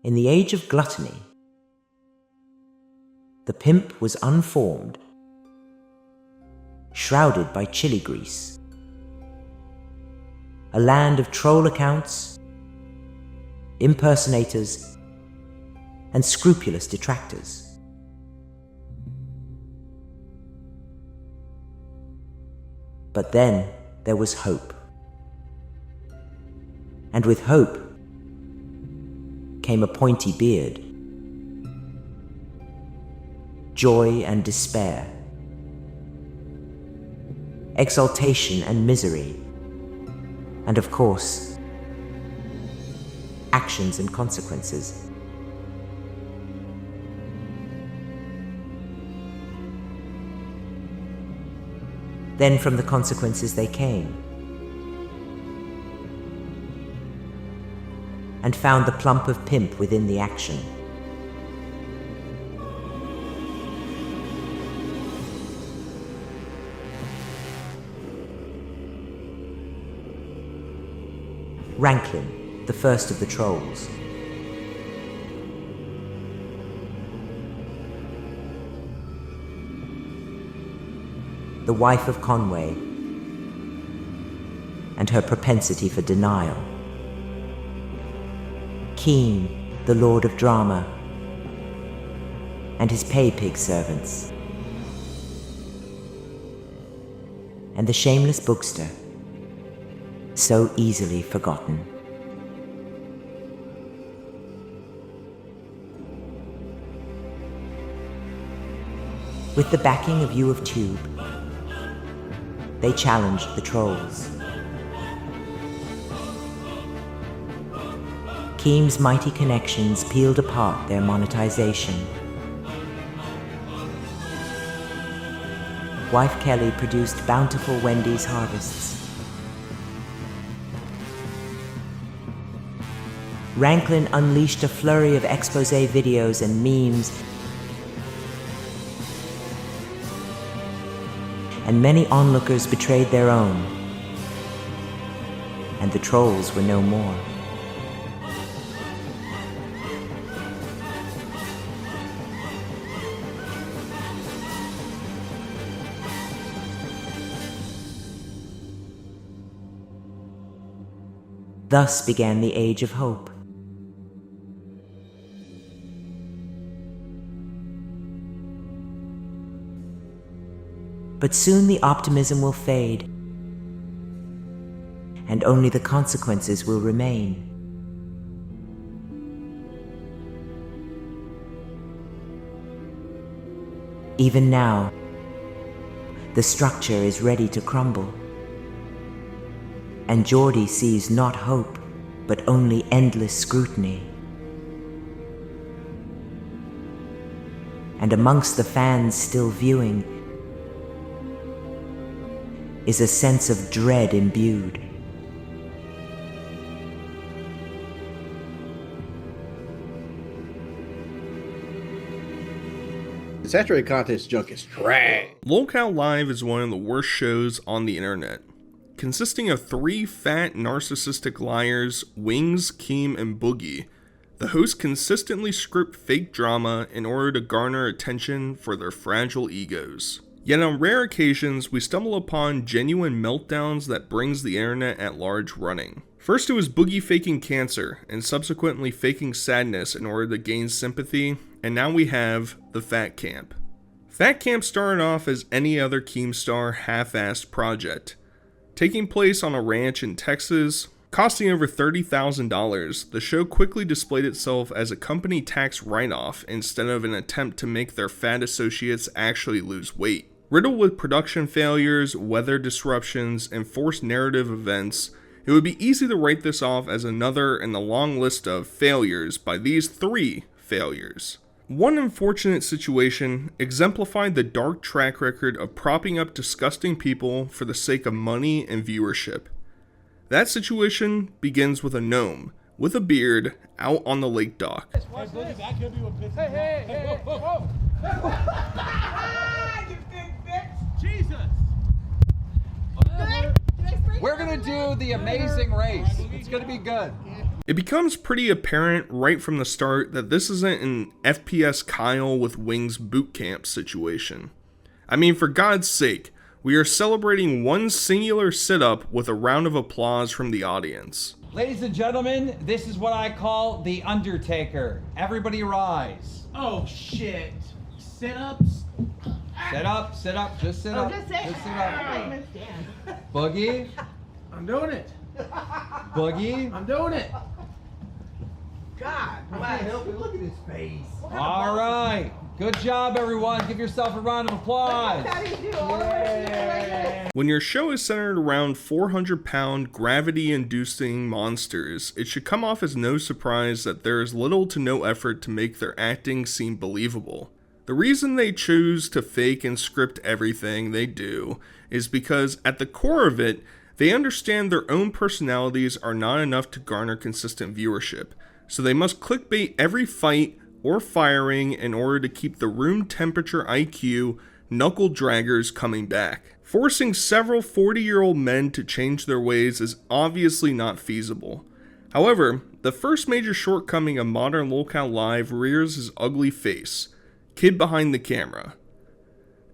In the age of gluttony, the pimp was unformed, shrouded by chili grease. A land of troll accounts, impersonators, and scrupulous detractors. But then there was hope. And with hope came a pointy beard, joy and despair, exaltation and misery, and of course, actions and consequences. Then from the consequences they came, and found the plump of pimp within the action. Ranklin, the first of the trolls. The wife of Conway, and her propensity for denial. Keem, the lord of drama, and his pay-pig servants. And the shameless bookster, so easily forgotten. With the backing of U of Tube, they challenged the trolls. Keem's mighty connections peeled apart their monetization. Wife Kelly produced bountiful Wendy's harvests. Ranklin unleashed a flurry of expose videos and memes, and many onlookers betrayed their own, and the trolls were no more. Thus began the Age of Hope. But soon the optimism will fade, and only the consequences will remain. Even now, the structure is ready to crumble, and Geordie sees not hope, but only endless scrutiny. And amongst the fans still viewing is a sense of dread imbued. The saturated content junk is trash. Lolcow Live is one of the worst shows on the internet. Consisting of 3 fat, narcissistic liars, Wings, Keem, and Boogie, the hosts consistently script fake drama in order to garner attention for their fragile egos. Yet on rare occasions, we stumble upon genuine meltdowns that brings the internet at large running. First it was Boogie faking cancer, and subsequently faking sadness in order to gain sympathy, and now we have the Fat Camp. Fat Camp started off as any other Keemstar half-assed project. Taking place on a ranch in Texas, costing over $30,000, the show quickly displayed itself as a company tax write-off instead of an attempt to make their fat associates actually lose weight. Riddled with production failures, weather disruptions, and forced narrative events, it would be easy to write this off as another in the long list of failures by these 3 failures. One unfortunate situation exemplified the dark track record of propping up disgusting people for the sake of money and viewership. That situation begins with a gnome with a beard out on the lake dock. We're gonna do the amazing race. It's gonna be good. It becomes pretty apparent right from the start that this isn't an FPS Kyle with Wings bootcamp situation. I mean, for God's sake, we are celebrating one singular sit-up with a round of applause from the audience. Ladies and gentlemen, this is what I call the Undertaker. Everybody rise. Oh shit. Sit-ups? Sit up, sit up, just sit up. Just sit up. Boogie, I'm doing it. Boogie. I'm doing it. God, I can't help it. Look at his face. All right. Good job, everyone. Give yourself a round of applause. how do you do all the way? When your show is centered around 400-pound gravity-inducing monsters, it should come off as no surprise that there is little to no effort to make their acting seem believable. The reason they choose to fake and script everything they do is because at the core of it, they understand their own personalities are not enough to garner consistent viewership, so they must clickbait every fight or firing in order to keep the room temperature IQ knuckle draggers coming back. Forcing several 40-year-old men to change their ways is obviously not feasible. However, the first major shortcoming of modern Lolcow Live rears his ugly face: kid behind the camera.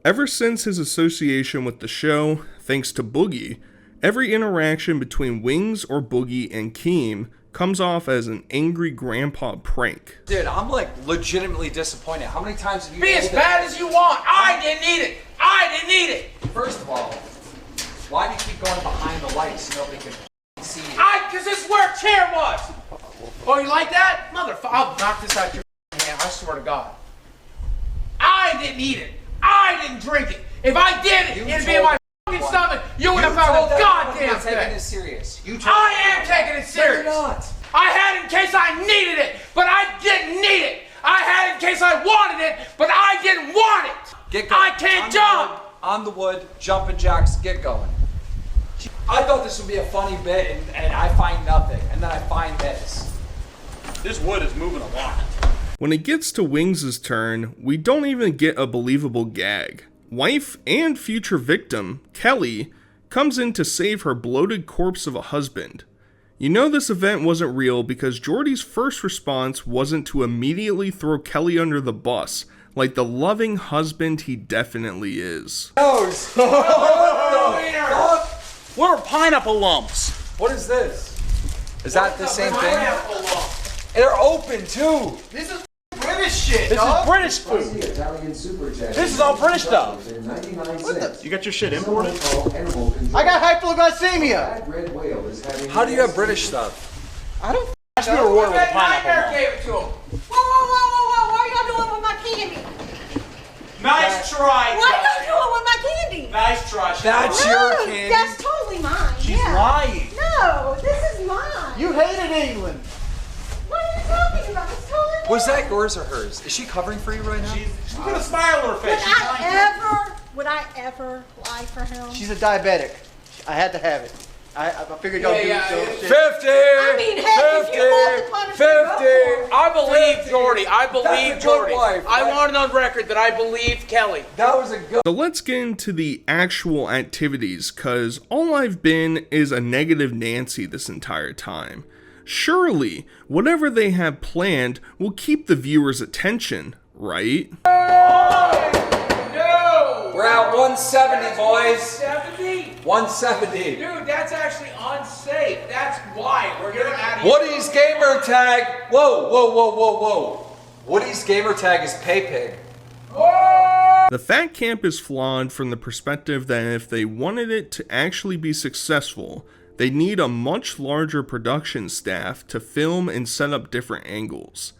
Ever since his association with the show, thanks to Boogie, every interaction between Wings or Boogie and Keem comes off as an angry grandpa prank. Dude, I'm like legitimately disappointed. How many times have you Be as bad as you want. I didn't need it. I didn't need it. First of all, why do you keep going behind the lights so nobody can see you? Cause this is where a chair was. Oh, you like that? Motherfucker, I'll knock this out your hand, I swear to God. I didn't eat it. I didn't drink it. If I did it, it'd be in my fucking stomach. You would have found a goddamn taking thing. it serious. I am taking it serious. No, you're not. I had it in case I needed it, but I didn't need it. I had it in case I wanted it, but I didn't want it. Get going. I can't jump. On the wood, jumping jacks, get going. I thought this would be a funny bit, and I find nothing, and then I find this. This wood is moving a lot. When it gets to Wings' turn, we don't even get a believable gag. Wife and future victim, Kelly, comes in to save her bloated corpse of a husband. You know this event wasn't real because Jordy's first response wasn't to immediately throw Kelly under the bus, like the loving husband he definitely is. What are pineapple lumps? What is this? Is that the same thing? They're open too. This is British shit. This is British food. This is all British stuff. You got your shit imported? I got hypoglycemia. How do you have British stuff? I don't Ask me a reward with a pineapple. Gave it to him. Whoa, what are y'all doing with my candy? Nice try. What are y'all doing with my candy? Nice try. That's your candy. That's totally mine. She's lying. No, this is mine. You hated England. What are you talking about? It's totally mine. Was that yours or hers? Is she covering for you right now? She's got a smile on her face. Would I ever lie for him? She's a diabetic. I had to have it. I figured y'all do so. 50! I mean, heck, if you want the punishment, go for it. I believe Jordy. I That's a believe good Jordy. wife, I right? want it on record that I believe Kelly. That was a good. So let's get into the actual activities, cause all I've been is a negative Nancy this entire time. Surely, whatever they have planned will keep the viewer's attention, right? No! We're at 170, boys. 70? 170. Dude, that's actually unsafe. That's why we're gonna add. Woody's gamer tag. Whoa. Woody's gamer tag is Pay Pig. The Fat Camp is flawed from the perspective that if they wanted it to actually be successful, they need a much larger production staff to film and set up different angles.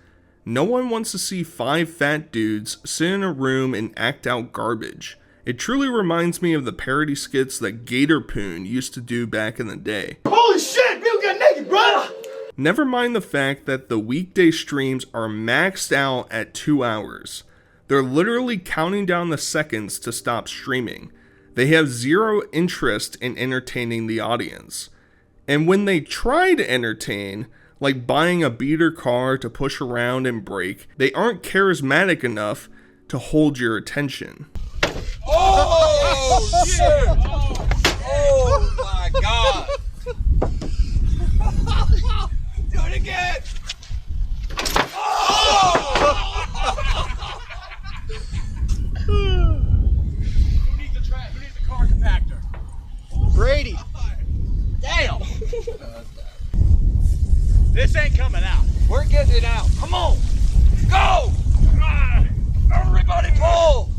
No one wants to see 5 fat dudes sit in a room and act out garbage. It truly reminds me of the parody skits that Gator Poon used to do back in the day. Holy shit, people get naked, bro! Never mind the fact that the weekday streams are maxed out at 2 hours. They're literally counting down the seconds to stop streaming. They have zero interest in entertaining the audience. And when they try to entertain, like buying a beater car to push around and break, they aren't charismatic enough to hold your attention. Oh, shit! Oh my god! Do it again! Get it out. Come on. Go. Everybody pull.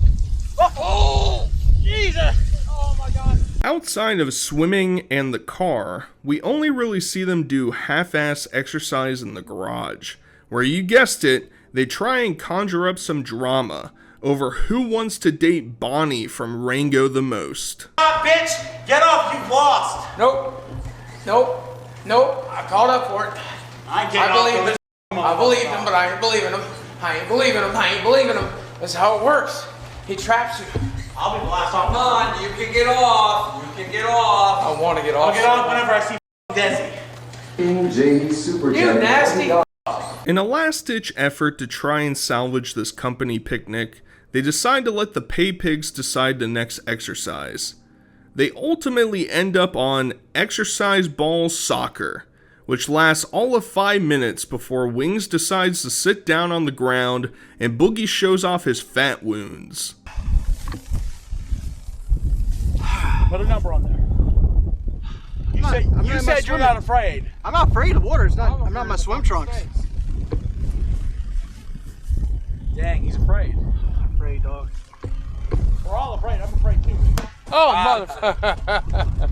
Oh, Jesus. Oh my God. Outside of swimming and the car, we only really see them do half-ass exercise in the garage, where you guessed it, they try and conjure up some drama over who wants to date Bonnie from Rango the most. Bitch, get off, you've lost. Nope. I called up for it. I believe him, but I ain't believing him. That's how it works. He traps you. I'll be the last Come one. on, you can get off. I want to get off. I'll get off whenever I see Desi. You nasty. In a last-ditch effort to try and salvage this company picnic, they decide to let the pay pigs decide the next exercise. They ultimately end up on exercise ball soccer, which lasts all of 5 minutes before Wings decides to sit down on the ground and Boogie shows off his fat wounds. Put a number on there. You said you're not afraid. I'm not afraid of water. I'm not in my swim trunks. Dang, he's afraid. I'm afraid, dog. We're all afraid. I'm afraid too. Oh, motherfucker.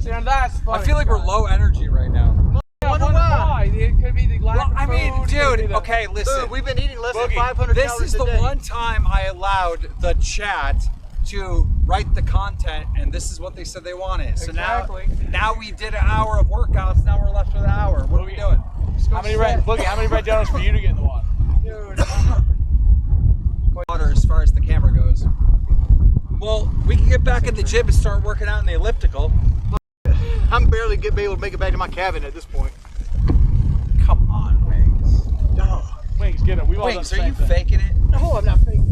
See, now that's funny. I feel like we're low energy right now. I wonder why. It could be the lack of food. I mean, dude, okay, listen. Dude, we've been eating less than 500 This calories is a the day. one time I allowed the chat to write the content, and this is what they said they wanted. So now we did an hour of workouts. Now we're left with an hour. What are we doing? How many red donuts for you to get in the water? Dude, water as far as the camera goes. Well, we can get back in the gym and start working out in the elliptical. I'm barely able to make it back to my cabin at this point. Come on, Wings. No. Wings, get it. We've all done Wings, the are same you thing. faking it? No, I'm not faking.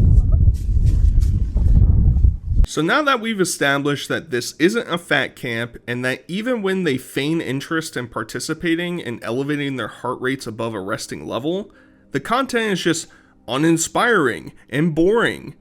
So now that we've established that this isn't a fat camp, and that even when they feign interest in participating and elevating their heart rates above a resting level, the content is just uninspiring and boring.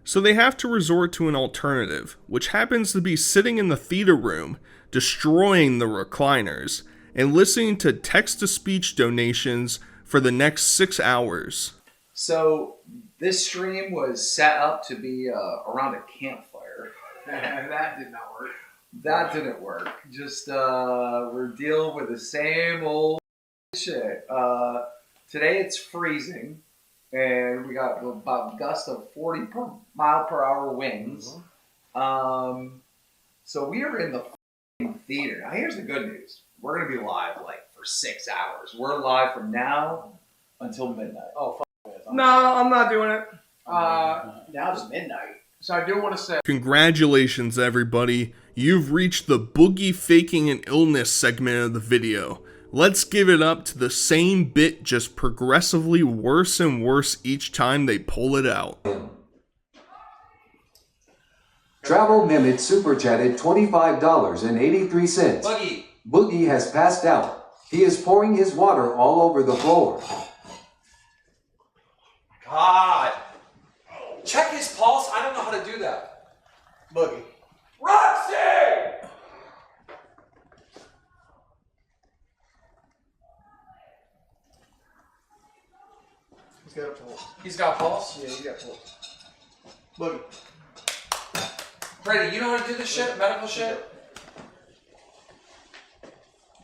So they have to resort to an alternative, which happens to be sitting in the theater room, destroying the recliners, and listening to text-to-speech donations for the next 6 hours. So this stream was set up to be around a campfire. That did not work. That didn't work. Just we're dealing with the same old shit. Today it's freezing, and we got about a gust of 40 mile per hour winds. So we are in the theater. Now here's the good news. We're gonna be live for 6 hours. We're live from now until midnight. Oh, No, I'm not doing it. Now it's midnight. So I do want to say, Congratulations, everybody. You've reached the Boogie faking an illness segment of the video. Let's give it up to the same bit, just progressively worse and worse each time they pull it out. Travel Mimit super chatted $25.83. Boogie. Boogie has passed out. He is pouring his water all over the floor. God. Check his pulse. I don't know how to do that. Boogie. Roxy! He's got a pulse. He's got pulse? Yeah, he's got a pulse. Boogie. Brady, you know how to do this shit? Medical shit?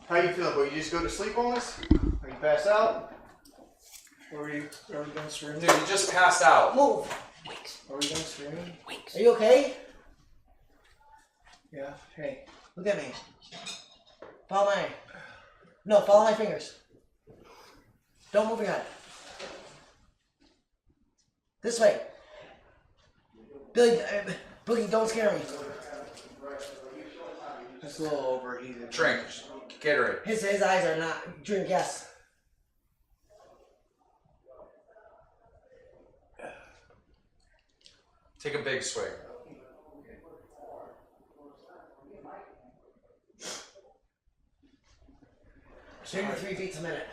How you feeling, Boogie? You just go to sleep on us? Are you passed out? Or are you going screaming? Dude, you just passed out. Move! Are we going screaming? Are you okay? Yeah. Hey, look at me. Follow my fingers. Don't move your head. This way. Billy, Boogie, don't scare me. Just a little overheated. Drink. Gatorade. His eyes are not. Drink, yes. Take a big swig. Sorry. 33 beats a minute.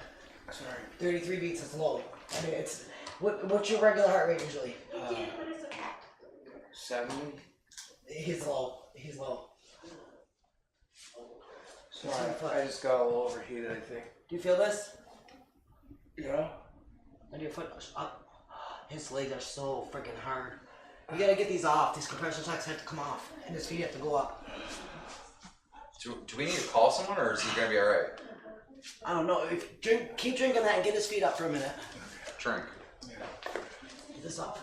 Sorry. 33 beats is low. I mean, it's what's your regular heart rate usually? 70. He's low. Sorry, I just got a little overheated, I think. Do you feel this? Yeah. And your foot up. His legs are so freaking hard. You gotta get these off. These compression socks have to come off, and his feet have to go up. Do we need to call someone, or is he gonna be all right? I don't know. Keep drinking that and get his feet up for a minute. Drink. Get this up.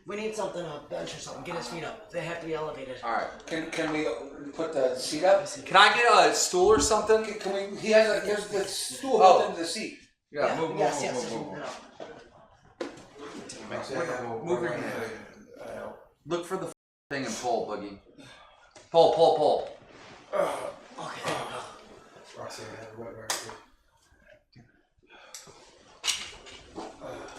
We need something, a bench or something. Get his feet up. They have to be elevated. All right. Can we put the seat up? Can I get a stool or something? Can we? There's the stool Oh. built into the seat. Yeah. Move. Yes. Move your hand. Look for the thing and pull, Boogie. Pull. Okay. Roxy, I have a wet mark.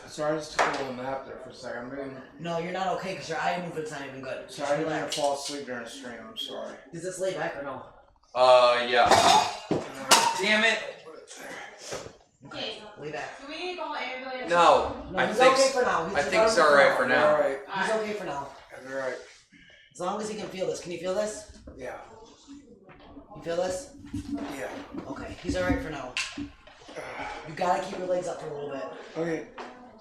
Sorry, I just took a little nap there for a second. No, you're not okay because your eye movement's not even good. Sorry, I didn't mean to fall asleep during the stream. I'm sorry. Does this lay back or no? Yeah. Damn it. Okay. Lay back. Do we need to call ambulance? No, I think okay for now. I think it's all right for now. All right. He's okay for now. That's all right. As long as he can feel this. Can you feel this? Yeah. You feel this? Yeah. Okay. He's all right for now. You gotta keep your legs up for a little bit. Okay.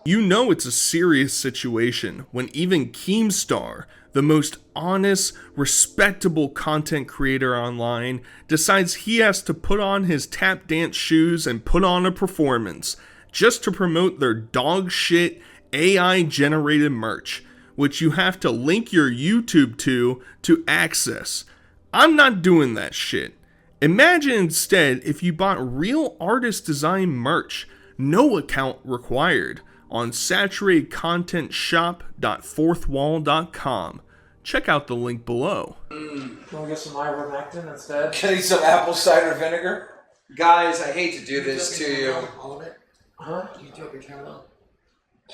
You know it's a serious situation when even Keemstar, the most honest, respectable content creator online, decides he has to put on his tap dance shoes and put on a performance just to promote their dog shit AI generated merch, which you have to link your YouTube to access. I'm not doing that shit. Imagine instead if you bought real artist design merch, no account required, on saturatedcontentshop.fourthwall.com. Check out the link below. Can we get some ivermectin instead? Can I get some apple cider vinegar? Guys, I hate to do this to you. All of it? Huh? You do up your camera?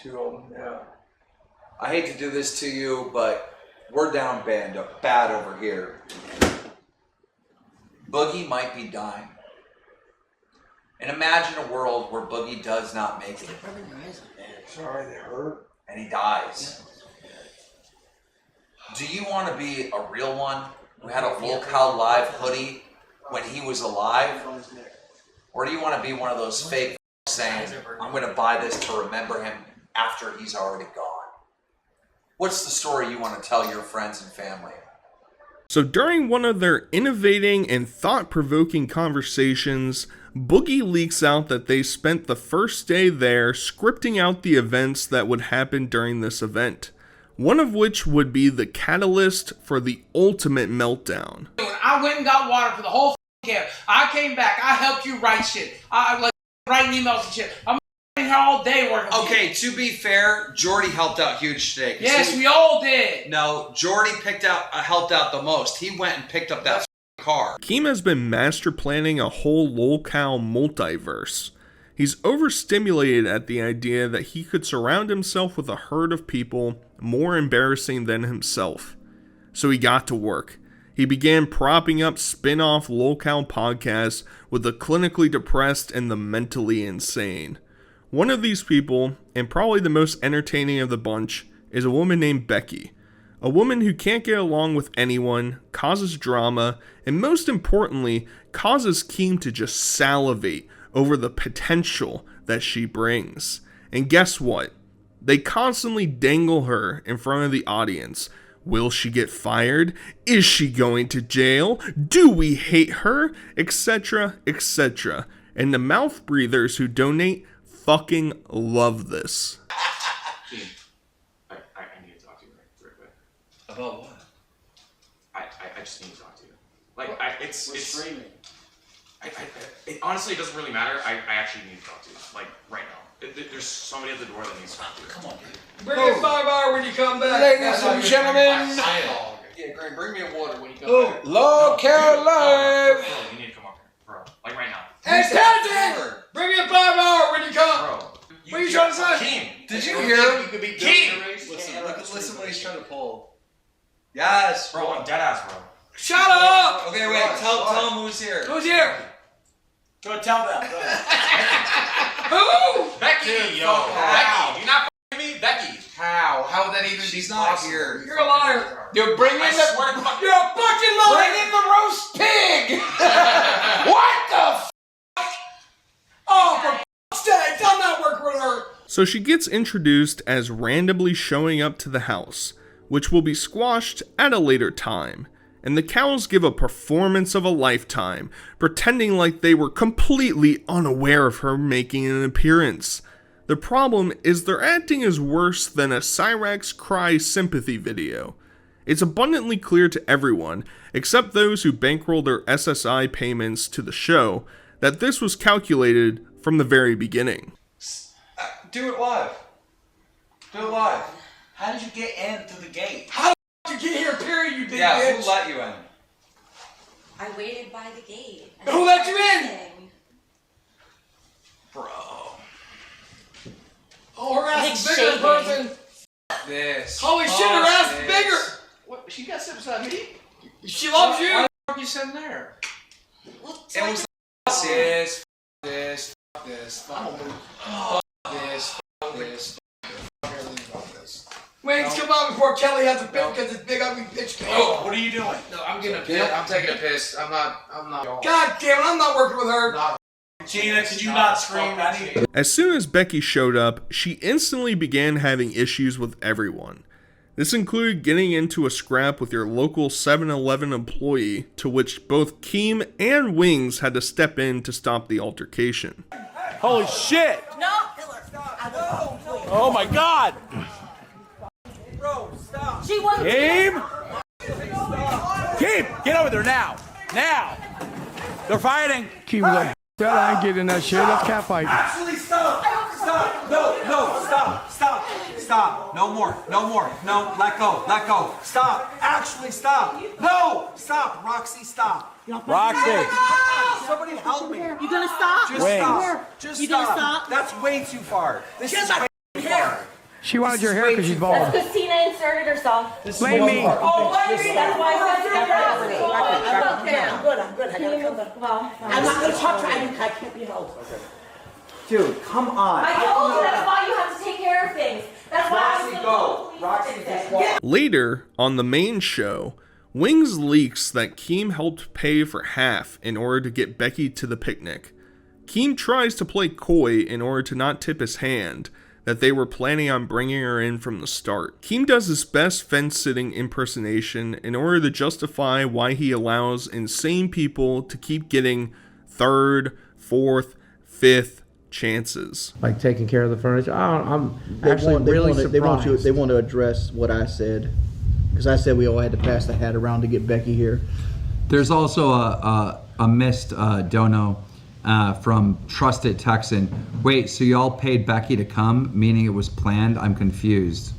2 of them, yeah. I hate to do this to you, but we're down bad over here. Boogie might be dying. And imagine a world where Boogie does not make it. Sorry, they hurt. And he dies. Do you want to be a real one who had a Lolcow live hoodie when he was alive? Or do you want to be one of those fake saying, I'm going to buy this to remember him after he's already gone? What's the story you want to tell your friends and family? So during one of their innovating and thought-provoking conversations, Boogie leaks out that they spent the first day there scripting out the events that would happen during this event, one of which would be the catalyst for the ultimate meltdown. I went and got water for the whole camp. I came back. I helped you write shit. I like writing emails and shit. I'm here all day working. Okay, to be fair, Jordy helped out huge today. Yes, we all did. No, Jordy helped out the most. He went and picked up that car. Keem has been master planning a whole Lolcow multiverse. He's overstimulated at the idea that he could surround himself with a herd of people more embarrassing than himself. So he got to work. He began propping up spin-off Lolcow podcasts with the clinically depressed and the mentally insane. One of these people, and probably the most entertaining of the bunch, is a woman named Becky. A woman who can't get along with anyone, causes drama, and most importantly, causes Keem to just salivate over the potential that she brings. And guess what? They constantly dangle her in front of the audience. Will she get fired? Is she going to jail? Do we hate her? Etc., etc. And the mouth breathers who donate fucking love this. Keem, I need to talk to you real quick. About what? I just need to talk to you. Like, it's streaming. Honestly, it doesn't really matter. I actually need to talk to you. Like, right now. There's somebody at the door that needs to talk to you. Come on, dude. Bring me a 5-hour when you come back. Ladies and gentlemen. Yeah, Greg, bring me a water when you come back. Lolcow Live. Bro, you need to come up here. Bro, like right now. Hey, Captain! Bring me a 5-hour when you come. Bro. What are you trying to say? Keem! Did you hear him? You could be Keem! Listen what he's trying to pull. Yes, Bro, I'm dead ass, bro. Shut up! Okay, wait. Tell him who's here. Who's here? Go tell them. Who? Becky, yo. How? Becky, do you not f***ing me? Becky. How? How would that even She's be not possible? here. You're a liar. You're bringing I the. swear to fuck. You're a fucking liar. Bring in the roast pig. What the f? Oh, for f***'s sake! So she gets introduced as randomly showing up to the house, which will be squashed at a later time, and the cows give a performance of a lifetime, pretending like they were completely unaware of her making an appearance. The problem is their acting is worse than a Cyrax Cry sympathy video. It's abundantly clear to everyone, except those who bankroll their SSI payments to the show, that this was calculated from the very beginning. Do it live. Do it live. How did you get in through the gate? How did you get here, period, you big Yeah, bitch? who let you in? I waited by the gate. Who let you in? Bro. Oh, her ass is It's bigger in shaking. person. This. Holy shit, her ass is this. bigger. What? She got sit beside me? She loves you. Why the fuck you sitting there? It was this, this, this, fuck this, everything about this. Wings, come on before Kelly has a fit because this big ugly bitch came. Oh, what are you doing? No, I'm getting a piss. I'm taking a piss. I'm not. God damn it, I'm not working with her. Gina, could you not scream? I need. As soon as Becky showed up, she instantly began having issues with everyone. This included getting into a scrap with your local 7-Eleven employee, to which both Keem and Wings had to step in to stop the altercation. Holy shit! No! Oh my god! Bro, stop! She wasn't. Keem! Keem! Get over there now! Now! They're fighting! Keep that. I ain't getting that shit. That's cat fight. Actually, stop! Stop! No, stop! Stop! Stop! No more! No more! No, let go! Let go! Stop! Actually, stop! No! Stop! Roxy, stop! Roxy! Somebody help me! You gonna stop? Just Wings. stop! Just You stop! gonna stop? That's way too far! This is way too far! She wanted your hair because she's That's bald. because Tina inserted herself. Blame me. Oh, that's why I said I'm good, I'm good. I gotta come back. Well, I'm not gonna talk to you. I can't be held. Dude, come on! I told you that's why you have to take care of things. That's why I was Roxy, gonna go! call the police Roxy, and just say- walk! Later, on the main show, Wings leaks that Keem helped pay for half in order to get Becky to the picnic. Keem tries to play coy in order to not tip his hand, that they were planning on bringing her in from the start. Keem does his best fence-sitting impersonation in order to justify why he allows insane people to keep getting third, fourth, fifth chances. Like taking care of the furniture. I'm They actually want- really they want surprised. They want to address what I said, because I said we all had to pass the hat around to get Becky here. There's also a missed dono from Trusted Texan. Wait, so y'all paid Becky to come, meaning it was planned? I'm confused.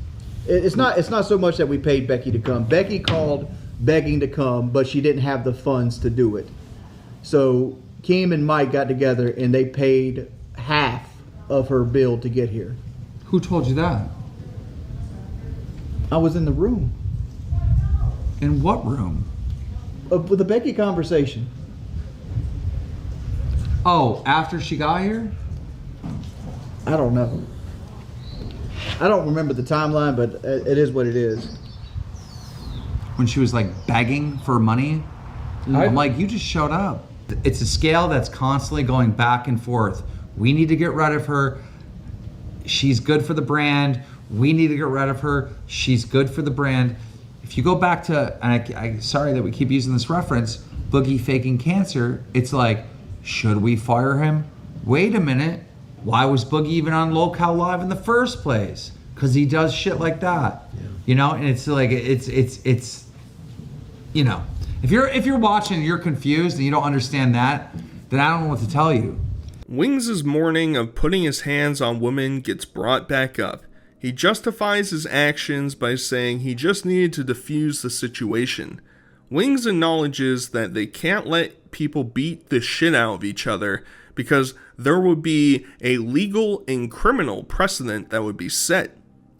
It's not so much that we paid Becky to come. Becky called begging to come, but she didn't have the funds to do it. So Keem and Mike got together and they paid half of her bill to get here. Who told you that? I was in the room. In what room? With the Becky conversation. Oh, after she got here? I don't know. I don't remember the timeline, but it is what it is. When she was like begging for money? I'm like, you just showed up. It's a scale that's constantly going back and forth. We need to get rid of her. She's good for the brand. We need to get rid of her. She's good for the brand. If you go back to, and I sorry that we keep using this reference, Boogie faking cancer, it's like, should we fire him? Wait a minute. Why was Boogie even on Lolcow Live in the first place? Because he does shit like that. Yeah. You know, and it's like, it's you know, if you're watching and you're confused and you don't understand that, then I don't know what to tell you. Wings' mourning of putting his hands on women gets brought back up. He justifies his actions by saying he just needed to defuse the situation. Wings acknowledges that they can't let people beat the shit out of each other because there would be a legal and criminal precedent that would be set.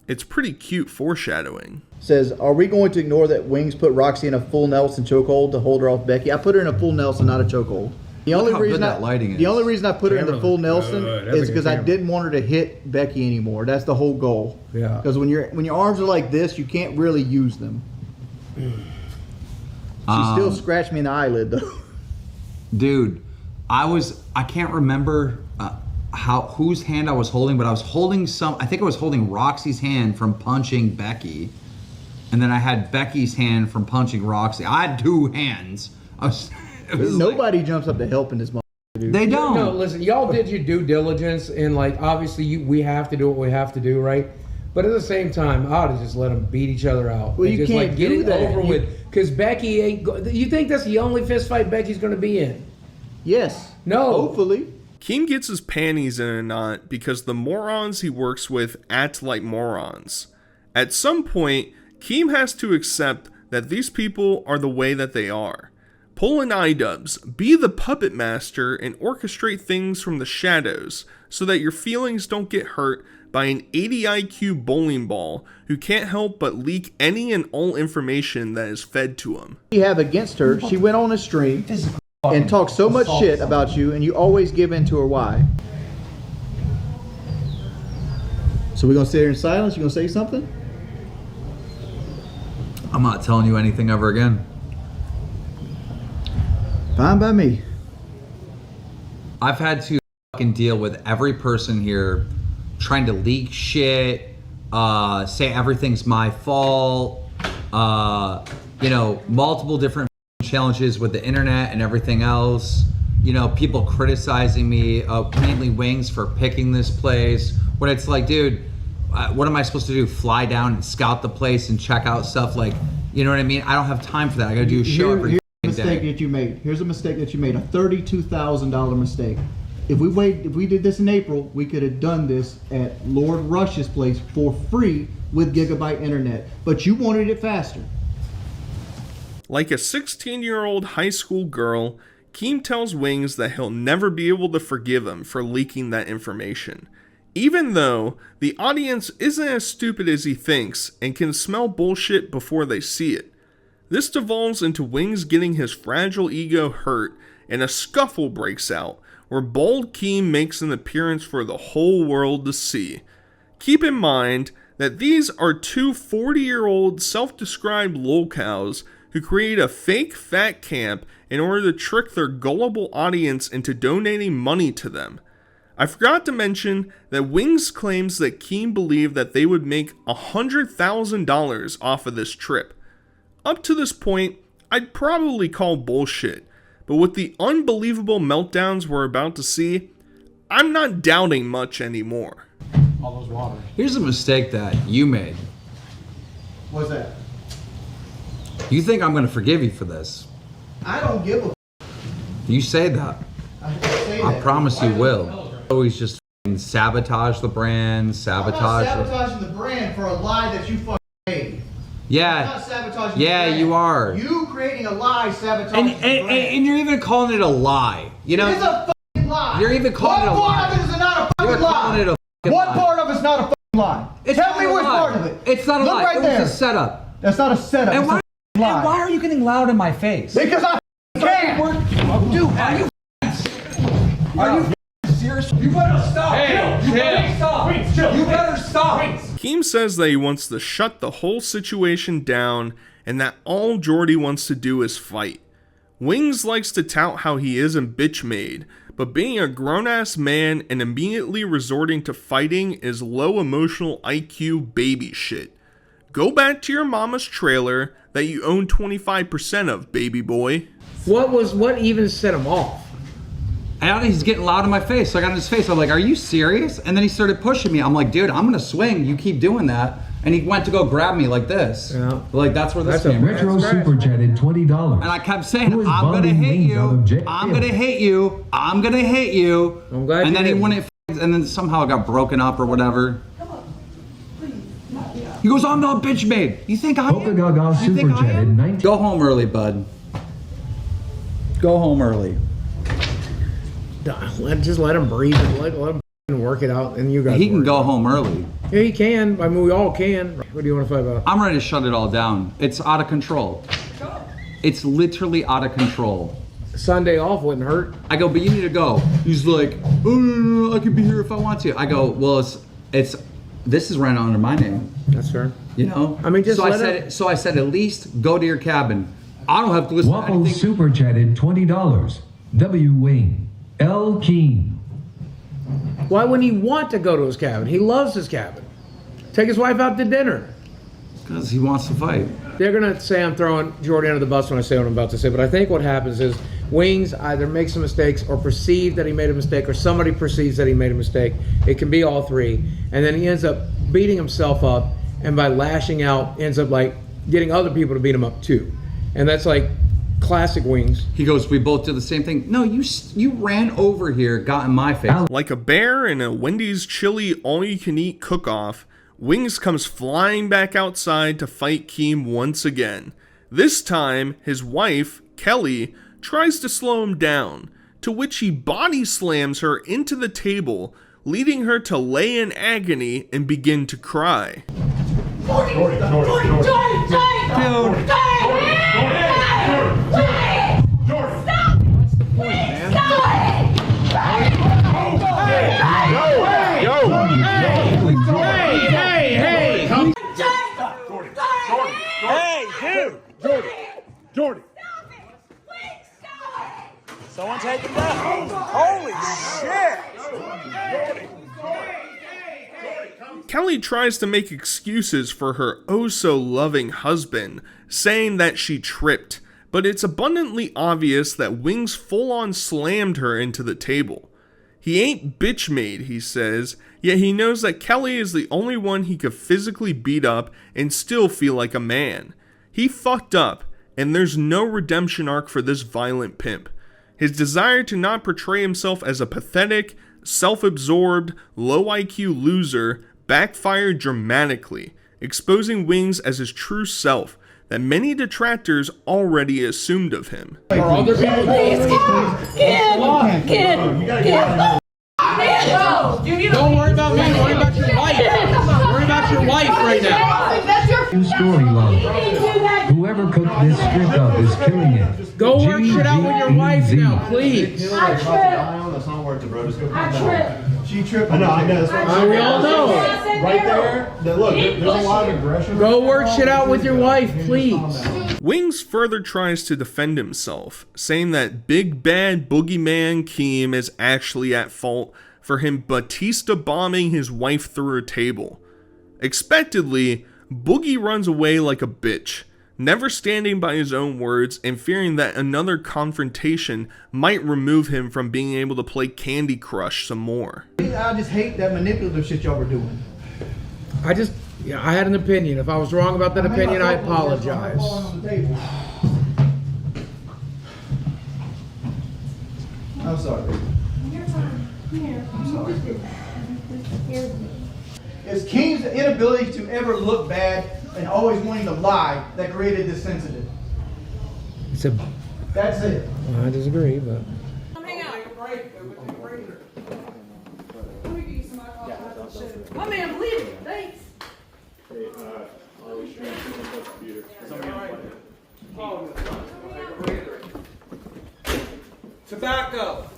It's pretty cute foreshadowing. Says, are we going to ignore that Wings put Roxy in a full Nelson chokehold to hold her off Becky? I put her in a full Nelson, not a chokehold. The only reason I put her in the full Nelson is because I didn't want her to hit Becky anymore. That's the whole goal. Yeah. Because when your arms are like this, you can't really use them. She still scratched me in the eyelid though. Dude, I can't remember. whose hand I was holding, but I was holding I think I was holding Roxy's hand from punching Becky. And then I had Becky's hand from punching Roxy. I had 2 hands. Nobody jumps up to help in this motherfucker, dude. They don't. No, listen, y'all did your due diligence, and like obviously we have to do what we have to do, right? But at the same time, I ought to just let them beat each other out. Well, and you just can't like get do it that. over with. Because Becky ain't. You think that's the only fist fight Becky's going to be in? Yes. No. Hopefully. Keem gets his panties in a knot because the morons he works with act like morons. At some point, Keem has to accept that these people are the way that they are. Pull an iDubbbz, be the puppet master, and orchestrate things from the shadows so that your feelings don't get hurt by an 80 IQ bowling ball who can't help but leak any and all information that is fed to him. You have against her, she went on a stream and talked so much shit about you, and you always give in to her why. So we're going to sit here in silence? You going to say something? I'm not telling you anything ever again. Fine by me. I've had to fucking deal with every person here trying to leak shit, say everything's my fault, you know, multiple different challenges with the internet and everything else. You know, people criticizing me, mainly Wings, for picking this place. When it's like, dude, what am I supposed to do? Fly down and scout the place and check out stuff? Like, you know what I mean? I don't have time for that. I gotta do a show every day. Here's a mistake that you made. Here's a mistake that you made. A $32,000 mistake. If we did this in April, we could have done this at Lord Rush's place for free with gigabyte internet. But you wanted it faster. Like a 16-year-old high school girl, Keem tells Wings that he'll never be able to forgive him for leaking that information. Even though the audience isn't as stupid as he thinks and can smell bullshit before they see it. This devolves into Wings getting his fragile ego hurt and a scuffle breaks out where bald Keem makes an appearance for the whole world to see. Keep in mind that these are 2 40-year-old self-described lolcows who create a fake fat camp in order to trick their gullible audience into donating money to them. I forgot to mention that Wings claims that Keem believed that they would make $100,000 off of this trip. Up to this point, I'd probably call bullshit, but with the unbelievable meltdowns we're about to see, I'm not doubting much anymore. All those waters. Here's a mistake that you made. What's that? You think I'm gonna forgive you for this. I don't give a You say that. I promise you will. Always just sabotage the brand, sabotage. I'm not sabotaging the brand for a lie that you fucking made. Yeah. I'm not sabotaging Yeah, the brand. you are. You creating a lie sabotages the brand. And you're even calling it a lie. You know. It is a fucking lie. You're even calling it a lie. What part of it is not a fucking You're lie? calling it a fucking What lie. part of it's not a fucking lie? Tell me which part of it. It's not a Look lie. right It there. was a setup. That's not a setup. And It's why, a fucking lie. and why are you getting loud in my face? Because I can. Dude, are you? Are you serious? You better stop. Hey, you better stop. You better stop. Keem says that he wants to shut the whole situation down and that all Jordy wants to do is fight. Wings likes to tout how he isn't bitch made, but being a grown-ass man and immediately resorting to fighting is low emotional IQ baby shit. Go back to your mama's trailer that you own 25% of, baby boy. What even set him off? And he's getting loud in my face. So I got in his face. I'm like, are you serious? And then he started pushing me. I'm like, dude, I'm going to swing. You keep doing that. And he went to go grab me like this. Yeah. Like, that's where this came from. Retro Super Chatted $20. And I kept saying, I'm going to hit you. I'm going to hit you. I'm going to hit you. I'm glad and you then he didn't. went, and then somehow it got broken up or whatever. He goes, I'm not bitch made. You think I am? Gaga You think Super I Chatted am? 19. Go home early, bud. Go home early. Just let him breathe and let him work it out, and you guys. He can go home early. Yeah, he can. I mean, we all can. What do you want to fight about? I'm ready to shut it all down. It's out of control. It's literally out of control. Sunday off wouldn't hurt. I go, but you need to go. He's like, oh, no, I can be here if I want to. I go, well, it's this is ran under my name. That's fair. You know. I mean, just so I said, at least go to your cabin. I don't have to listen to Waffle anything. Super Chatted $20. W Wing. L Keen. Why wouldn't he want to go to his cabin? He loves his cabin. Take his wife out to dinner. Because he wants to fight. They're gonna say I'm throwing Jordy under the bus when I say what I'm about to say, but I think what happens is Wings either makes some mistakes or perceive that he made a mistake, or somebody perceives that he made a mistake. It can be all three, and then he ends up beating himself up, and by lashing out, ends up like getting other people to beat him up too, and that's like classic Wings. He goes, we both did the same thing. No, you ran over here, got in my face. Like a bear in a Wendy's chili all-you-can-eat cook-off, Wings comes flying back outside to fight Keem once again. This time, his wife, Kelly, tries to slow him down, to which he body slams her into the table, leading her to lay in agony and begin to cry. Jordy! Someone take him down! Holy shit! Kelly tries to make excuses for her oh-so-loving husband, saying that she tripped, but it's abundantly obvious that Wings full-on slammed her into the table. He ain't bitch-made, he says, yet he knows that Kelly is the only one he could physically beat up and still feel like a man. He fucked up, and there's no redemption arc for this violent pimp. His desire to not portray himself as a pathetic, self-absorbed, low-IQ loser backfired dramatically, exposing Wings as his true self that many detractors already assumed of him. Kid! Don't worry about me, worry about your wife. Worry about your wife right now. True story, love. Whoever cooked this strip up is killing it. Go work shit out with your wife now, please. I tripped. That's not worth it, bro. Just go calm down. She tripped. I know. That's what we all know. Right there. Look, there's a lot of aggression. Go work shit out with your wife, please. Wings further tries to defend himself, saying that big bad boogeyman Keem is actually at fault for him Batista bombing his wife through a table. Expectedly, Boogie runs away like a bitch, never standing by his own words and fearing that another confrontation might remove him from being able to play Candy Crush some more. I just hate that manipulative shit y'all were doing. I had an opinion. If I was wrong about that opinion, I apologize. I'm sorry, baby. I'm sorry. It's Keem's inability to ever look bad and always wanting to lie that created this incident. That's it. I disagree, but. Hang out. My man, believe it. Thanks. Tobacco.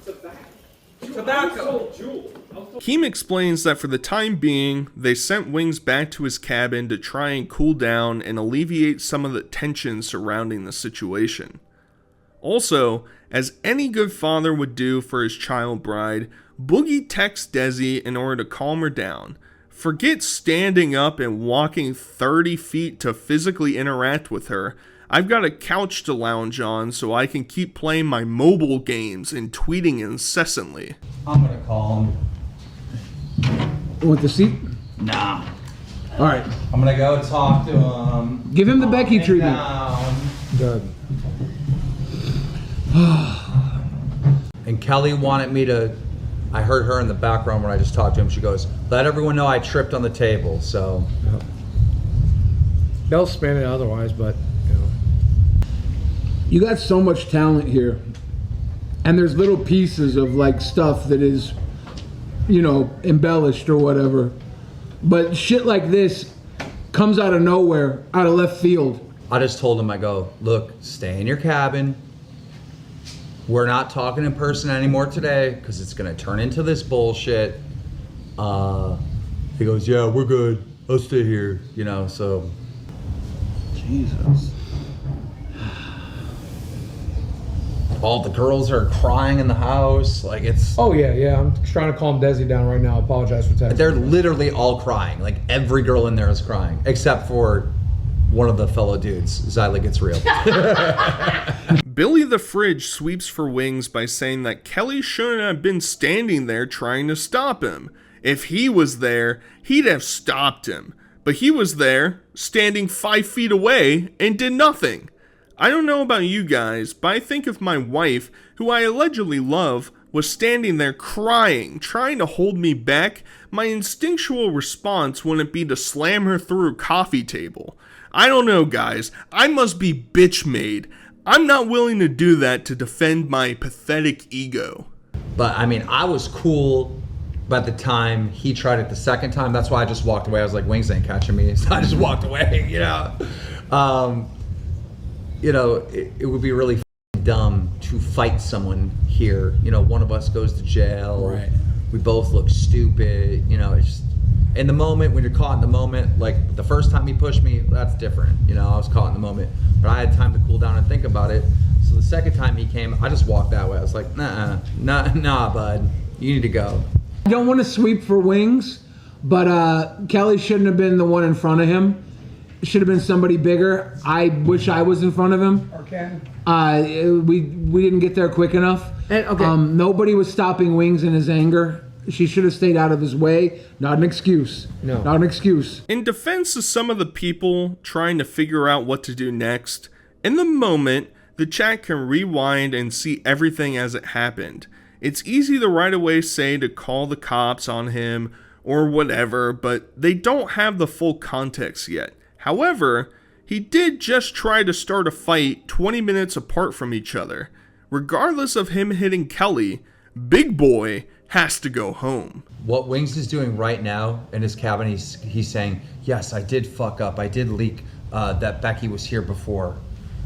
Keem explains that for the time being, they sent Wings back to his cabin to try and cool down and alleviate some of the tension surrounding the situation. Also, as any good father would do for his child bride, Boogie texts Desi in order to calm her down. Forget standing up and walking 30 feet to physically interact with her. I've got a couch to lounge on so I can keep playing my mobile games and tweeting incessantly. I'm gonna call him. Want the seat? Nah. All right. I'm gonna go talk to him. Give him the Becky treatment. Good. And Kelly wanted me to, I heard her in the background when I just talked to him. She goes, let everyone know I tripped on the table, so. Yep. They'll spin it otherwise, but, you know. You got so much talent here. And there's little pieces of like stuff that is, you know, embellished or whatever. But shit like this comes out of nowhere, out of left field. I just told him, I go, look, stay in your cabin. We're not talking in person anymore today because it's gonna turn into this bullshit. He goes, yeah, we're good. I'll stay here, you know, so. Jesus. all the girls are crying in the house. Like it's. Oh yeah. I'm trying to calm Desi down right now. I apologize for texting. They're literally all crying. Like every girl in there is crying, except for one of the fellow dudes. Zyla gets real. Billy the Fridge sweeps for Wings by saying that Kelly shouldn't have been standing there trying to stop him. If he was there, he'd have stopped him. But he was there, standing 5 feet away, and did nothing. I don't know about you guys, but I think if my wife, who I allegedly love, was standing there crying, trying to hold me back, my instinctual response wouldn't be to slam her through a coffee table. I don't know, guys. I must be bitch made. I'm not willing to do that to defend my pathetic ego. But I mean, I was cool by the time he tried it the second time. That's why I just walked away. I was like, Wings ain't catching me. So I just walked away, you know. It would be really dumb to fight someone here. You know, one of us goes to jail. Right. We both look stupid. You know, it's just, in the moment, when you're caught in the moment, like the first time he pushed me, that's different. You know, I was caught in the moment. But I had time to cool down and think about it. So the second time he came, I just walked that way. I was like, nah, bud. You need to go. I don't want to sweep for Wings, but Kelly shouldn't have been the one in front of him. It should have been somebody bigger. I wish I was in front of him. Or Ken. We didn't get there quick enough. Nobody was stopping Wings in his anger. She should have stayed out of his way. Not an excuse. No. Not an excuse. In defense of some of the people trying to figure out what to do next, in the moment, the chat can rewind and see everything as it happened. It's easy to right away say to call the cops on him or whatever, but they don't have the full context yet. However, he did just try to start a fight 20 minutes apart from each other. Regardless of him hitting Kelly, Big Boy has to go home. What Wings is doing right now in his cabin, he's saying, yes, I did fuck up. I did leak that Becky was here before,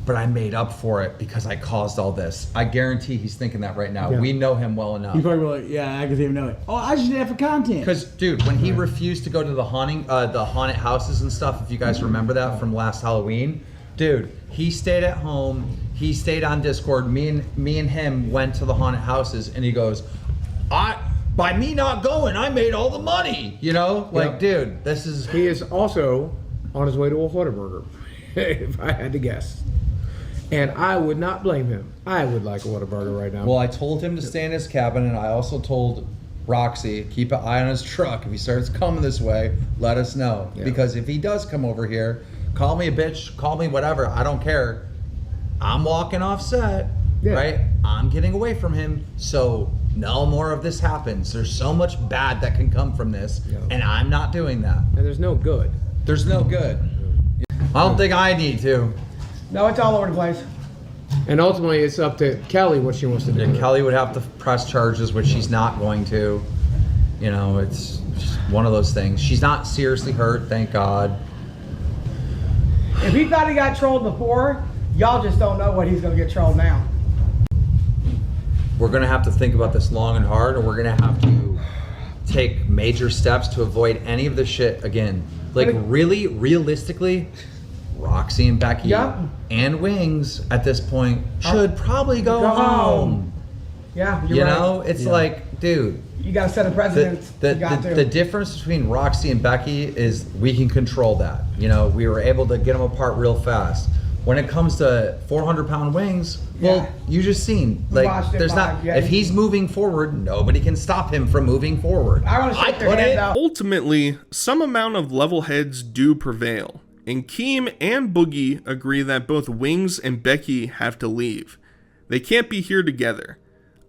but I made up for it because I caused all this. I guarantee he's thinking that right now. Yeah. We know him well enough. You probably like, yeah, I can even know it. Oh, I just did it for content. Because, dude, when he refused to go to the haunted houses and stuff, if you guys remember that from last Halloween, dude, he stayed at home. He stayed on Discord. Me and him went to the haunted houses, and he goes, by me not going, I made all the money. You know, like, dude, this is. He is also on his way to a Whataburger, if I had to guess. And I would not blame him. I would like a Whataburger right now. Well, I told him to stay in his cabin, and I also told Roxy, keep an eye on his truck. If he starts coming this way, let us know. Yeah. Because if he does come over here, call me a bitch, call me whatever, I don't care. I'm walking off set, right? I'm getting away from him, so no more of this happens. There's so much bad that can come from this, and I'm not doing that. And there's no good. There's no good. I don't think I need to. No, it's all over the place. And ultimately, it's up to Kelly what she wants to do. And Kelly would have to press charges, which she's not going to. You know, it's just one of those things. She's not seriously hurt, thank God. If he thought he got trolled before, y'all just don't know what he's going to get trolled now. We're going to have to think about this long and hard, or we're going to have to take major steps to avoid any of this shit again. Like, really, realistically, Roxy and Becky and Wings at this point should probably go home. Yeah, you know, it's like, dude, you got to set a precedent. The difference between Roxy and Becky is we can control that. You know, we were able to get them apart real fast. When it comes to 400-pound Wings, well, you just seen, like, there's not, if he's moving forward, nobody can stop him from moving forward. Ultimately, some amount of level heads do prevail, and Keem and Boogie agree that both Wings and Becky have to leave. They can't be here together.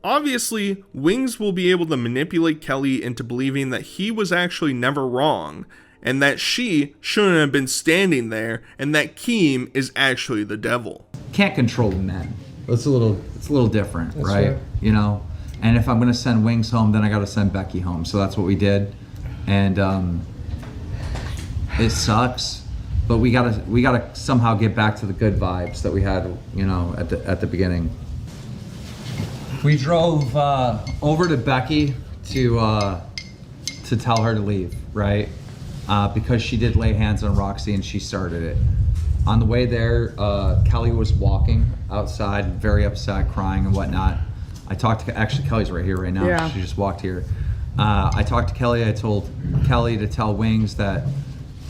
Obviously, Wings will be able to manipulate Kelly into believing that he was actually never wrong, and that she shouldn't have been standing there, and that Keem is actually the devil. Can't control the men. It's a little different, That's right? right. You know, and if I'm gonna send Wings home, then I gotta send Becky home. So that's what we did, and it sucks, but we gotta somehow get back to the good vibes that we had, you know, at the beginning. We drove over to Becky to tell her to leave, right? Because she did lay hands on Roxy and she started it. On the way there, Kelly was walking outside, very upset, crying and whatnot. I talked to, actually Kelly's right here right now. Yeah. She just walked here. I talked to Kelly. I told Kelly to tell Wings that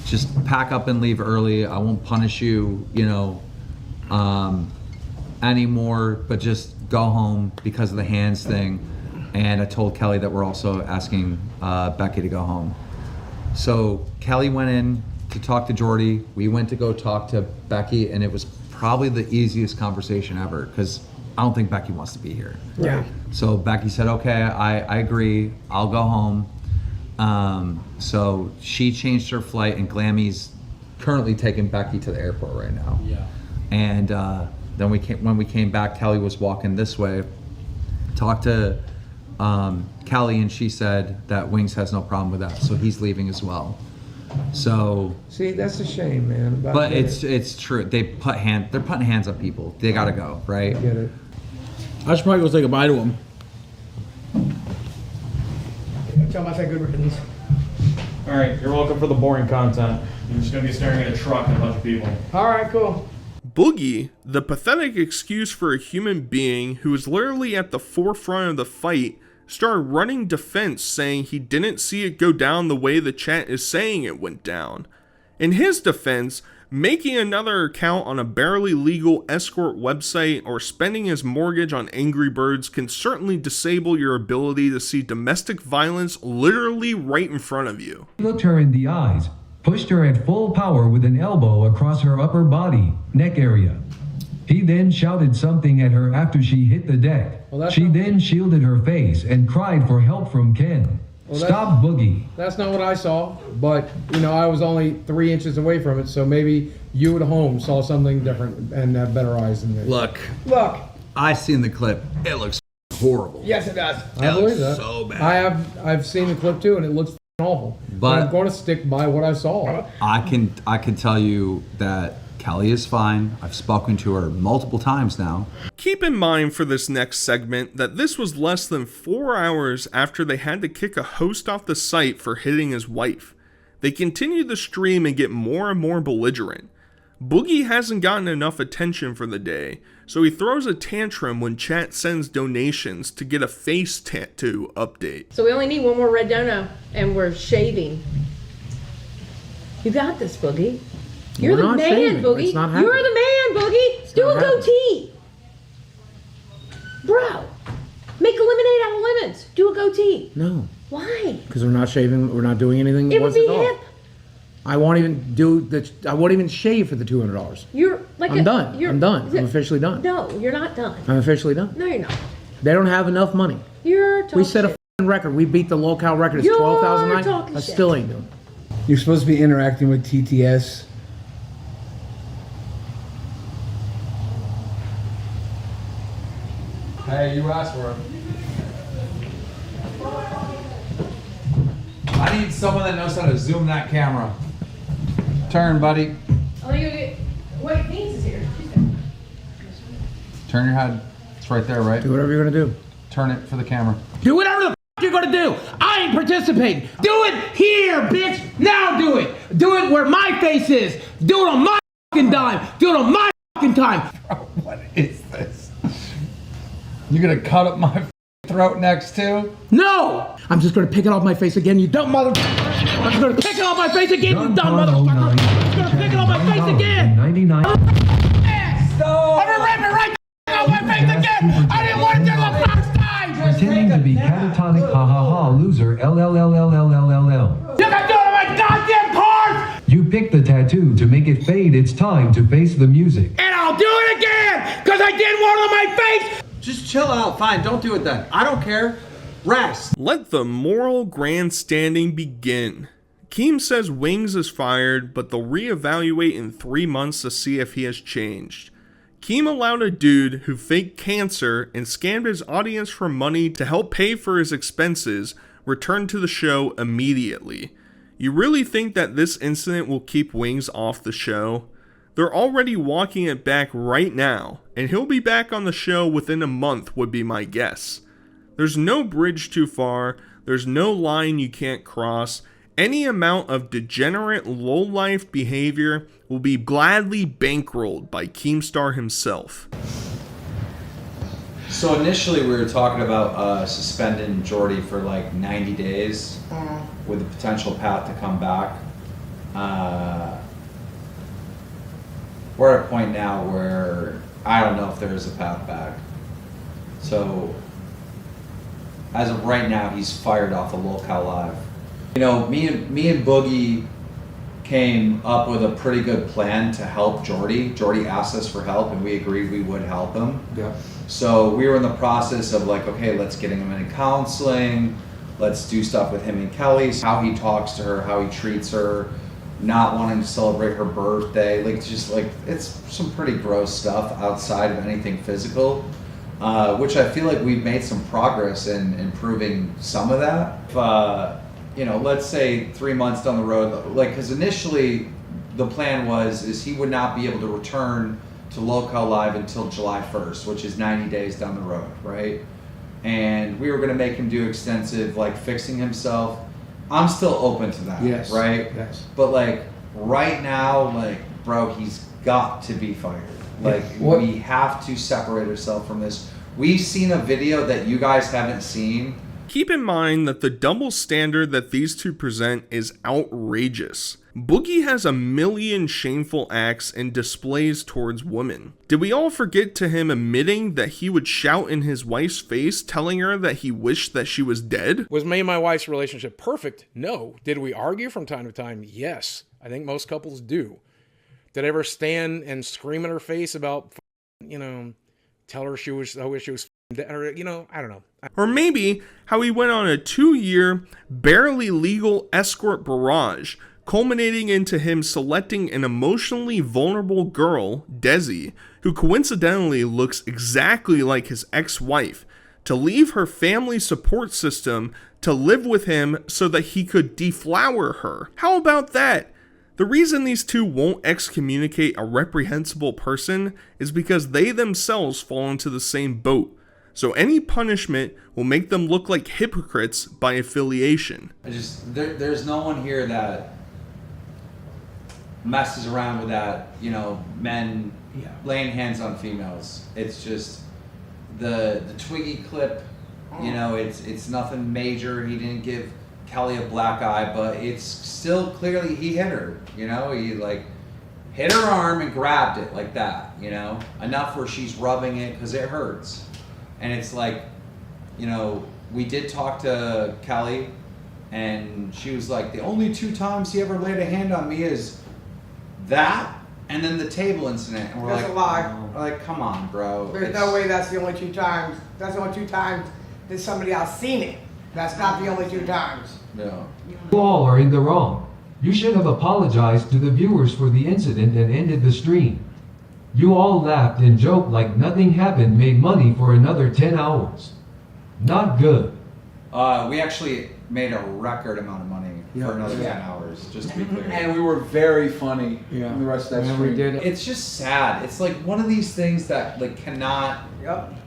just pack up and leave early. I won't punish you, you know, anymore, but just go home because of the hands thing. And I told Kelly that we're also asking Becky to go home. So Kelly went in to talk to Jordy. We went to go talk to Becky, and it was probably the easiest conversation ever because I don't think Becky wants to be here. Yeah. So Becky said, okay, I agree. I'll go home. So she changed her flight, and Glammy's currently taking Becky to the airport right now. Yeah. And then when we came back, Kelly was walking this way. Talked to Kelly, and she said that Wings has no problem with that, so he's leaving as well. So see, that's a shame, man. But it's true. They're putting hands on people. They gotta go, right? I get it. I should probably go say goodbye to him. Tell him I said good riddance. All right, you're welcome for the boring content. You're just gonna be staring at a truck and a bunch of people. All right, cool. Boogie, the pathetic excuse for a human being who was literally at the forefront of the fight, started running defense saying he didn't see it go down the way the chat is saying it went down. In his defense, making another account on a barely legal escort website or spending his mortgage on Angry Birds can certainly disable your ability to see domestic violence literally right in front of you. He looked her in the eyes, pushed her at full power with an elbow across her upper body, neck area. He then shouted something at her after she hit the deck. She then shielded her face and cried for help from Ken. Stop Boogie. That's not what I saw, but you know, I was only 3 inches away from it, so maybe you at home saw something different and have better eyes than me. Look, I seen the clip. It looks horrible. Yes, it does. It I believe looks that. so bad. I've seen the clip too, and it looks awful. But I'm going to stick by what I saw. I can tell you that Kelly is fine. I've spoken to her multiple times now. Keep in mind for this next segment that this was less than 4 hours after they had to kick a host off the site for hitting his wife. They continue the stream and get more and more belligerent. Boogie hasn't gotten enough attention for the day, so he throws a tantrum when chat sends donations to get a face tattoo update. So we only need one more red dono, and we're shaving. You got this, Boogie. You're the man, Boogie. You're the man, Boogie. Do a goatee. Bro, make a lemonade out of lemons. Do a goatee. No. Why? Because we're not shaving. We're not doing anything. It would be hip. I won't even do the. I won't even shave for the $200. You're like. I'm done. I'm done. I'm officially done. No, you're not done. I'm officially done. No, you're not. They don't have enough money. You're. We set a f***ing record. We beat the Lolcow record. It's $12,000 a night. I still ain't doing it. You're supposed to be interacting with TTS. Hey, you asked for it. I need someone that knows how to zoom that camera. Turn, buddy. Oh, you get. Wait, Beans is here. Turn your head. It's right there, right? Do whatever you're gonna do. Turn it for the camera. Do whatever the f*** you're gonna do. I ain't participating. Do it here, bitch. Now do it. Do it where my face is. Do it on my fucking dime. Do it on my fucking time. Bro, what is this? You gonna cut up my throat next too? No! I'm just gonna pick it off my face again, you dumb motherfucker. I'm just gonna pick it off my face again, you dumb motherfucker. I'm just gonna pick it off my face again. 99. I'm gonna rip it right off my face again. I didn't want to do it the first time. Pretending to be catatonic ha ha ha loser LLLLLLLL. You can do it on my goddamn part! You picked the tattoo to make it fade. It's time to face the music. And I'll do it again! Because I did one on my face! Just chill out. Fine, don't do it then. I don't care. Rest. Let the moral grandstanding begin. Keem says Wings is fired, but they'll reevaluate in 3 months to see if he has changed. Keem allowed a dude who faked cancer and scammed his audience for money to help pay for his expenses return to the show immediately. You really think that this incident will keep Wings off the show? They're already walking it back right now, and he'll be back on the show within a month would be my guess. There's no bridge too far, there's no line you can't cross, Any amount of degenerate, low-life behavior will be gladly bankrolled by Keemstar himself. So initially we were talking about suspending Jordy for like 90 days with a potential path to come back. We're at a point now where I don't know if there is a path back. So as of right now, he's fired off the Lolcow Live. You know, me and Boogie came up with a pretty good plan to help Jordy. Jordy asked us for help and we agreed we would help him. Yeah. So we were in the process of like, okay, let's get him in counseling. Let's do stuff with him and Kelly. How he talks to her, how he treats her, not wanting to celebrate her birthday. Like, just like, it's some pretty gross stuff outside of anything physical. Which I feel like we've made some progress in improving some of that. You know, let's say 3 months down the road, like, because initially the plan is he would not be able to return to Lolcow Live until July 1st, which is 90 days down the road, right? And we were going to make him do extensive, like, fixing himself. I'm still open to that, Yes. right? Yes. But, like, right now, like, bro, he's got to be fired. Like, What- we have to separate ourselves from this. We've seen a video that you guys haven't seen. Keep in mind that the double standard that these two present is outrageous. Boogie has a million shameful acts and displays towards women. Did we all forget to him admitting that he would shout in his wife's face, telling her that he wished that she was dead? Was me and my wife's relationship perfect? No. Did we argue from time to time? Yes. I think most couples do. Did I ever stand and scream in her face about, you know, tell her I wish she was dead, or, you know, I don't know. Or maybe how he went on a 2-year, barely legal escort barrage, culminating into him selecting an emotionally vulnerable girl, Desi, who coincidentally looks exactly like his ex-wife, to leave her family support system to live with him so that he could deflower her. How about that? The reason these two won't excommunicate a reprehensible person is because they themselves fall into the same boat. So any punishment will make them look like hypocrites by affiliation. There's no one here that messes around with that, you know, men laying hands on females. It's just the Twiggy clip, you know, it's nothing major. He didn't give Kelly a black eye, but it's still clearly he hit her, you know, he like hit her arm and grabbed it like that, you know, enough where she's rubbing it because it hurts. And it's like, you know, we did talk to Kelly and she was like, the only 2 times he ever laid a hand on me is that and then the table incident. And we're That's like, a lie. Like, come on, bro. There's no way that's the only 2 times. That's the only 2 times that somebody else seen it. That's not the only 2 times. No. You all are in the wrong. You should have apologized to the viewers for the incident and ended the stream. You all laughed and joked like nothing happened, made money for another 10 hours. Not good. We actually made a record amount of money for another 10 hours, just to be clear. And we were very funny in the rest of that stream. It's just sad. It's like one of these things that like cannot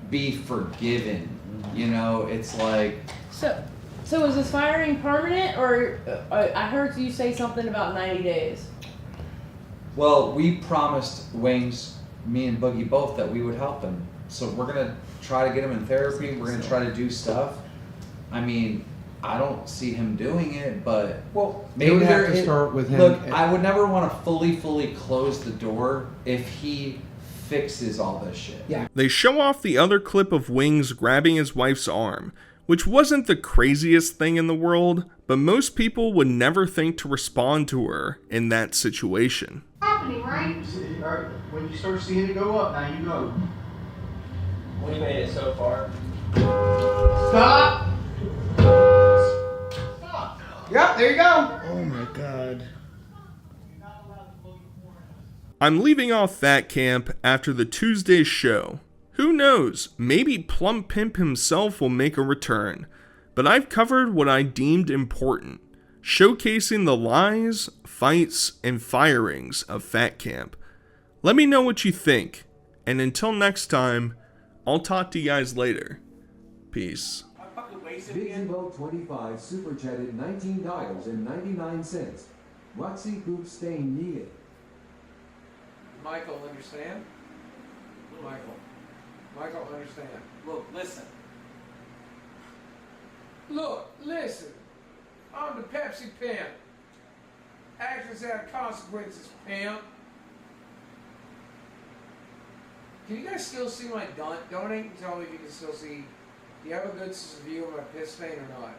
be forgiven. You know, it's like. So is this firing permanent, or I heard you say something about 90 days? Well, we promised Wings, me and Boogie both, that we would help him. So we're gonna try to get him in therapy. We're gonna try to do stuff. I mean, I don't see him doing it, but maybe have to start with him. Look, I would never want to fully close the door if he fixes all this shit. Yeah. They show off the other clip of Wings grabbing his wife's arm, which wasn't the craziest thing in the world, but most people would never think to respond to her in that situation. Happening, right? When you start seeing it go up, now you know. We made it so far. Stop! Stop! Yep, there you go. Oh my god. I'm leaving off Fat Camp after the Tuesday show. Who knows, maybe Plump Pimp himself will make a return, but I've covered what I deemed important, showcasing the lies, fights, and firings of Fat Camp. Let me know what you think, and until next time, I'll talk to you guys later. Peace. BigZebo25 super chatted $19.99. Roxy Poop Stain needed. Michael, understand? Michael, understand. Look, listen. Look, listen. I'm the Pepsi pimp. Actions have consequences, pimp. Can you guys still see my donate and tell me if you can still see? Do you have a good view of my piss stain or not?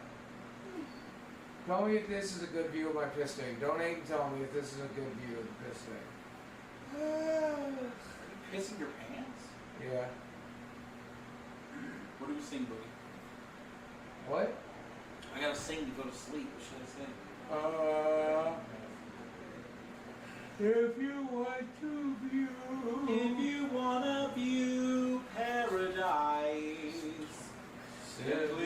Tell me if this is a good view of my piss stain. Donate and tell me if this is a good view of the piss stain. Are you pissing your pants? Yeah. What do we sing, Boogie? What? I gotta sing to go to sleep. What should I sing? If you want to view. If you wanna view paradise, sit